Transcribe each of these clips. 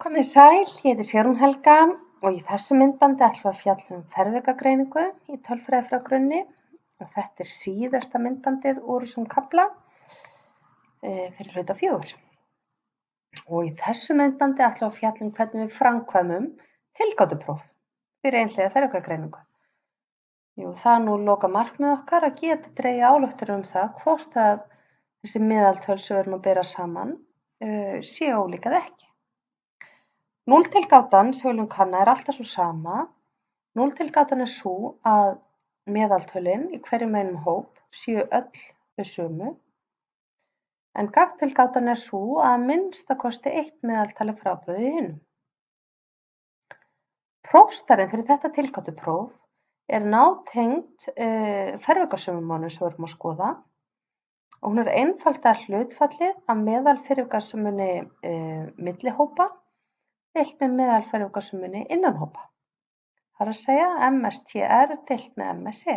Komið sæl, ég heiti Sigrún Helga og í þessu myndbandi ætlum við að fjalla um fervigagreiningu í tölfræði frá grunni og þetta er síðasta myndbandið úr þessum kafla fyrir hluta 4. Og í þessu myndbandi ætlum við að fjalla um hvernig við framkvæmum tilgátupróf fyrir einhliða fervigagreiningu. Jú, það er nú loka markmið okkar að geta dregið ályktanir um það hvort að þessi meðaltöl sem við erum að bera saman séu ólík eða ekki. Núlltilgátan sem við viljum kanna er alltaf sú sama. Núlltilgátan er sú að meðaltölin í hverjum einum hóp séu öll þau sömu. En gagntilgátan er sú að minnsta kosti eitt meðaltal er frábrugðið hinum. Prófstærðin fyrir þetta tilgátupróf er nátengd fervigasummunum sem við erum að skoða og hún er einfaldlega hlutfallið af meðalfervigasummunni milli hópa deilt með meðalfervigasummunni innan hópa. Það er að segja MSTR deilt með MSE.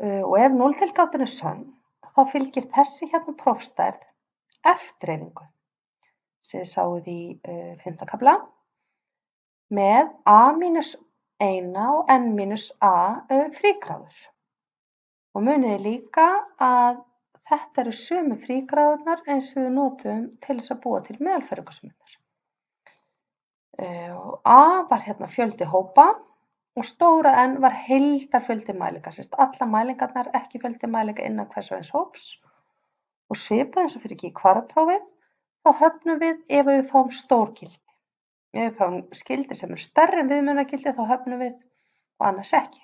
Og ef núlltilgátan er sönn, þá fylgir þessi hérna prófstærð F-dreifingu sem þið sáuð í 5. kafla með A-1 og N-A frígráður. Og muniði líka að þetta eru sömu frígráðurnar eins og við notum til þess að búa til meðalfervigasummunar. A var hérna fjöldi hópa og stóra N var heildarfjöldi mælinga, sem sagt alla mælingarnar, ekki fjöldi mælinga innan hvers og eins hóps. Og svipað eins og fyrir kvarðaprófið, þá höfnum við ef við fáum stór gildi. Ef við fáum skildi sem eru stærri en viðmiðunargildi, þá höfnum við og annars ekki.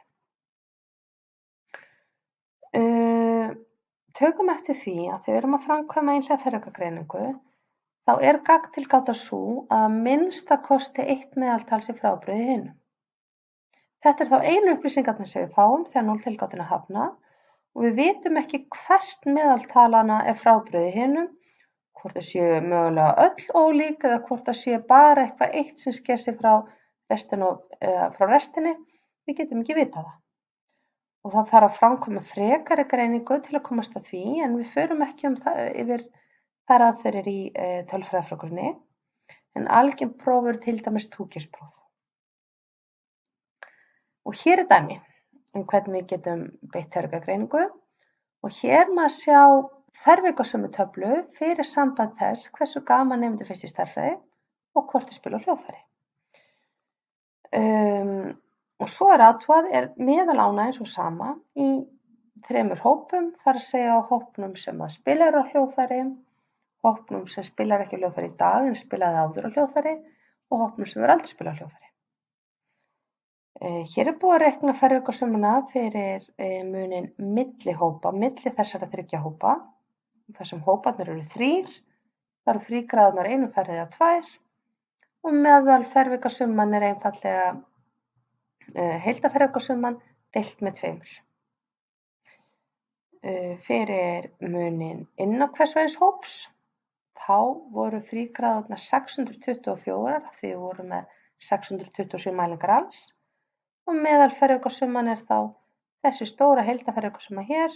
Tökum eftir því að þegar við erum að framkvæma einhliða fervigagreiningu, þá er gagntilgáta sú að minnsta kosti eitt meðaltal sé frábrugðið hinum. Þetta er þá einu upplýsingarnar sem við fáum þegar núlltilgátan er hafnað og við vitum ekki hvert meðaltalana er frábrugðið hinum, hvort það séu mögulega öll ólík eða hvort það séu bara eitthvað eitt sem sker sig frá restinni, við getum ekki vitað það. Og það þarf að framkvæma frekari greiningu til að komast að því, en við förum ekki yfir þær aðferðir í tölfræði frá grunni, en algengt próf eru til dæmis túrkispróf. Og hér er dæmi hvernig við getum beitt fervigagreiningu og hér má sjá fervigasummutöflu fyrir samband þess hversu gaman nemendur finnst í stærðfræði og hvort þau spila á hljóðfæri. Og svo er athugað meðalánægjan svo sama í 3 hópum, það er að segja á hópnum sem að spilar á hljóðfæri, hópnum sem spilar ekki á hljóðfæri í dag en spilaði áður á hljóðfæri og hópnum sem er aldrei spilað á hljóðfæri. Hér er búið að reikna fervigasummuna fyrir munin milli hópa, milli þessara 3 hópa. Þar sem hóparnir eru 3, það eru frígráðurnar 1 færri eða 2 og meðal fervigasumman er einfaldlega heildarfervigasumman deilt með 2. Fyrir munin innan hvers og eins hóps, þá voru frígráðurnar 624 af því við vorum með 627 mælingar alls og meðal fervigasumman er þá þessi stóra heildarfervigasumma hér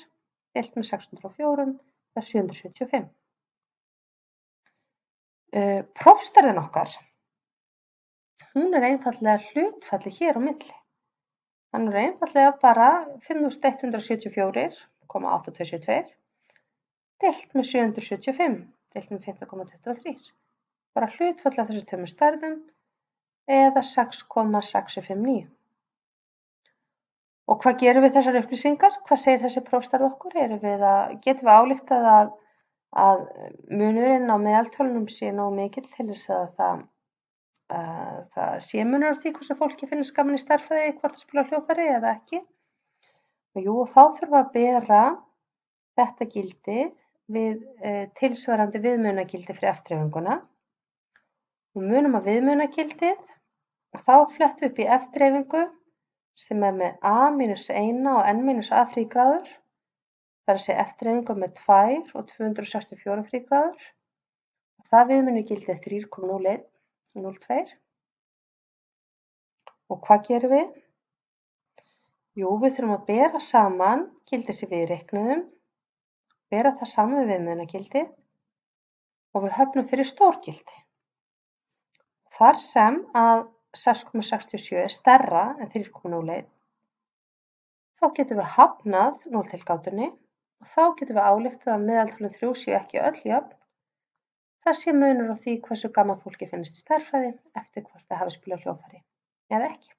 deilt með 604, það er 775. Prófstærðin okkar, hún er einfaldlega hlutfallið hér á milli. Hann er einfaldlega bara 5174,8272 deilt með 775 deilt með 15,23. Bara hlutfallið af þessum 2 stærðum eða 6,659. Og hvað gerum við þessar upplýsingar? Hvað segir þessi prófstærð okkur? Getum við ályktað að munurinn á meðaltölunum sé nógu mikill til þess að það sé munur á því hversu fólki finnst gaman í stærðfræði hvort að spila á hljóðfæri eða ekki? Jú, og þá þurfum við að bera þetta gildi við tilsvarandi viðmiðunargildi fyrir F-dreifinguna og munum að viðmiðunargildið og þá flettum við upp í F-dreifingu sem er með A-1 og N-A frígráður, það er að segja F-dreifingu með 2 og 264 frígráður og það viðmiðunargildi er 3,0102. Og hvað gerum við? Jú, við þurfum að bera saman gildið sem við reiknuðum, bera það saman við viðmiðunargildið og við höfnum fyrir stórgildi. Þar sem að 6,67 er stærra en 3,01 þá getum við hafnað núlltilgátunni og þá getum við ályktað að meðaltölin 3 séu ekki öll jöfn. Það sé munur á því hversu gaman fólki finnst í stærðfræði eftir hvort það hafi spilað á hljóðfæri eða ekki.